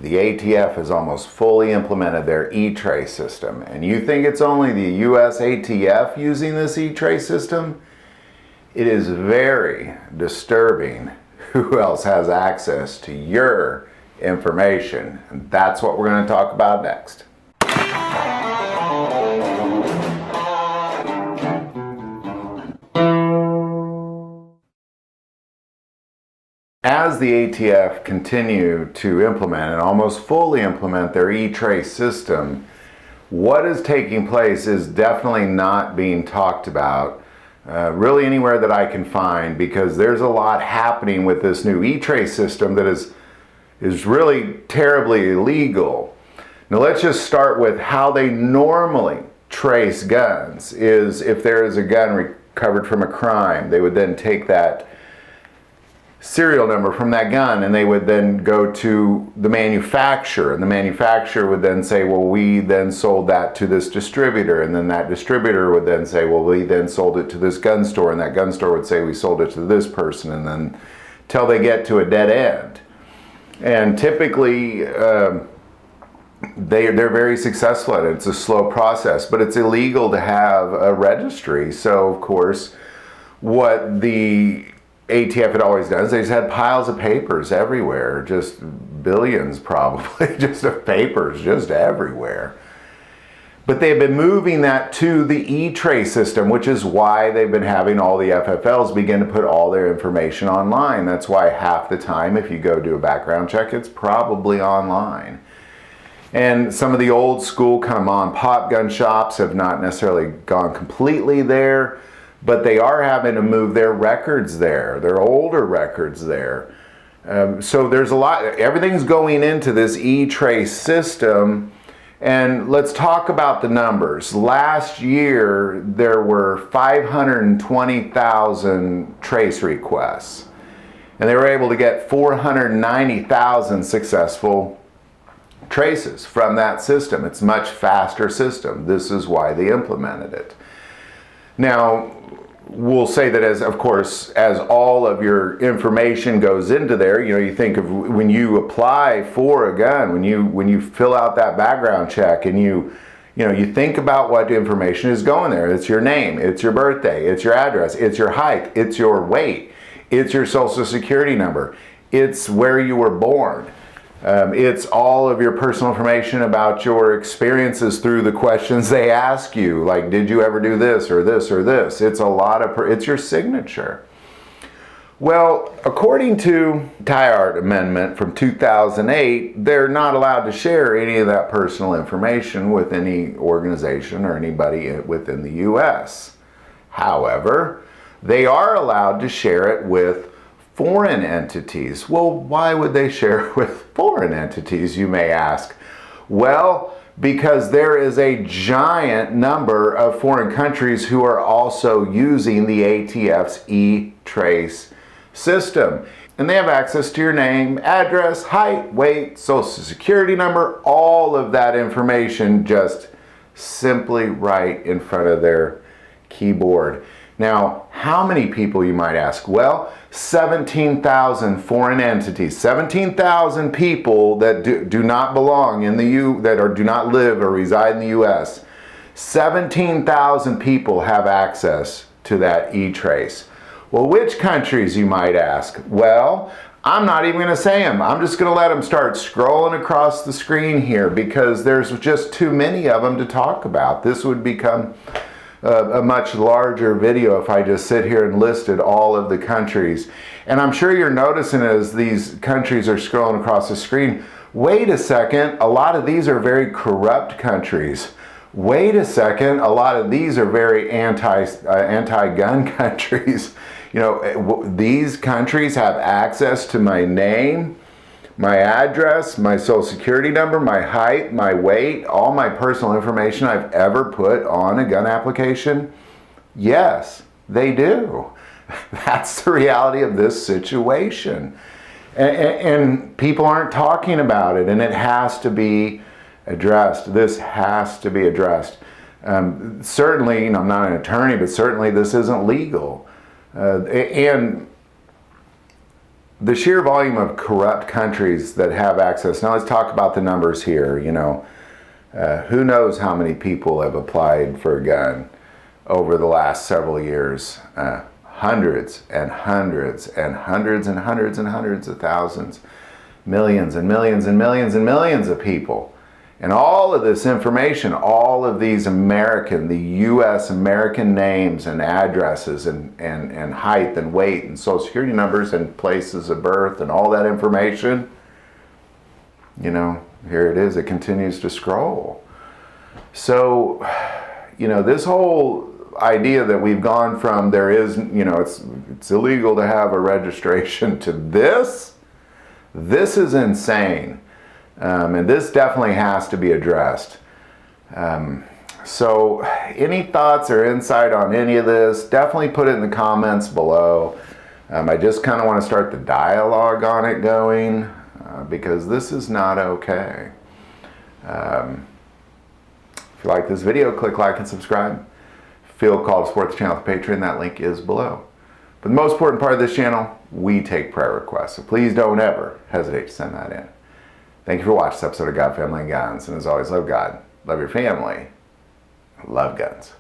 the ATF has almost fully implemented their eTrace system. And you think it's only the US ATF using this eTrace system? It is very disturbing who else has access to your information. And that's what we're going to talk about next. As the ATF continue to implement and almost fully implement their eTrace system, what is taking place is definitely not being talked about really anywhere that I can find, because there's a lot happening with this new eTrace system that is really terribly illegal. Now let's just start with how they normally trace guns. Is if there is a gun recovered from a crime, they would then take that serial number from that gun and they would then go to the manufacturer, and the manufacturer would then say, well, we then sold that to this distributor, and then that distributor would then say, well, we then sold it to this gun store, and that gun store would say we sold it to this person, and then till they get to a dead end. And typically they're very successful at it. It's a slow process, but it's illegal to have a registry. So of course what the ATF had always done is they just had piles of papers everywhere, just billions probably, just of papers just everywhere. But they've been moving that to the eTrace system, which is why they've been having all the FFLs begin to put all their information online. That's why half the time if you go do a background check, it's probably online. And some of the old school kind of mom and pop gun shops have not necessarily gone completely there, but they are having to move their records there, their older records there. So there's a lot, everything's going into this eTrace system. And let's talk about the numbers. Last year, there were 520,000 trace requests. And they were able to get 490,000 successful traces from that system. It's a much faster system. This is why they implemented it. Now, we'll say that as all of your information goes into there, you think of when you apply for a gun, when you fill out that background check, and you think about what information is going there. It's your name, it's your birthday, it's your address, it's your height, it's your weight, it's your social security number, it's where you were born. It's all of your personal information about your experiences through the questions they ask you, like, did you ever do this or this or this? It's it's your signature. Well, according to Tyart Amendment from 2008, they're not allowed to share any of that personal information with any organization or anybody within the U.S. However, they are allowed to share it with foreign entities. Well, why would they share it with foreign entities, you may ask? Well, because there is a giant number of foreign countries who are also using the ATF's eTrace system. And they have access to your name, address, height, weight, social security number, all of that information just simply right in front of their keyboard. Now, how many people, you might ask? Well, 17,000 foreign entities, 17,000 people that do not belong in the do not live or reside in the U.S. 17,000 people have access to that eTrace. Well, which countries, you might ask? Well, I'm not even going to say them. I'm just going to let them start scrolling across the screen here, because there's just too many of them to talk about. This would become a much larger video if I just sit here and listed all of the countries. And I'm sure you're noticing as these countries are scrolling across the screen, wait a second, a lot of these are very corrupt countries. Wait a second, a lot of these are very anti-gun countries. These countries have access to my name, my address, my social security number, my height, my weight, all my personal information I've ever put on a gun application? Yes, they do. That's the reality of this situation. And people aren't talking about it, and it has to be addressed. This has to be addressed. Certainly, I'm not an attorney, but certainly this isn't legal. And the sheer volume of corrupt countries that have access. Now let's talk about the numbers here. You know, who knows how many people have applied for a gun over the last several years? Hundreds and hundreds and hundreds and hundreds and hundreds of thousands, millions and millions and millions and millions of people. And all of this information, all of these the U.S. American names and addresses and height and weight and social security numbers and places of birth and all that information, you know, here it is, it continues to scroll. So, you know, this whole idea that we've gone from there is, you know, it's illegal to have a registration to this is insane. And this definitely has to be addressed. So any thoughts or insight on any of this, definitely put it in the comments below. I just kind of want to start the dialogue on it going, because this is not okay. If you like this video, click like and subscribe. Feel called to support the channel with Patreon. That link is below. But the most important part of this channel, we take prayer requests. So please don't ever hesitate to send that in. Thank you for watching this episode of God, Family, and Guns. And as always, love God, love your family, love guns.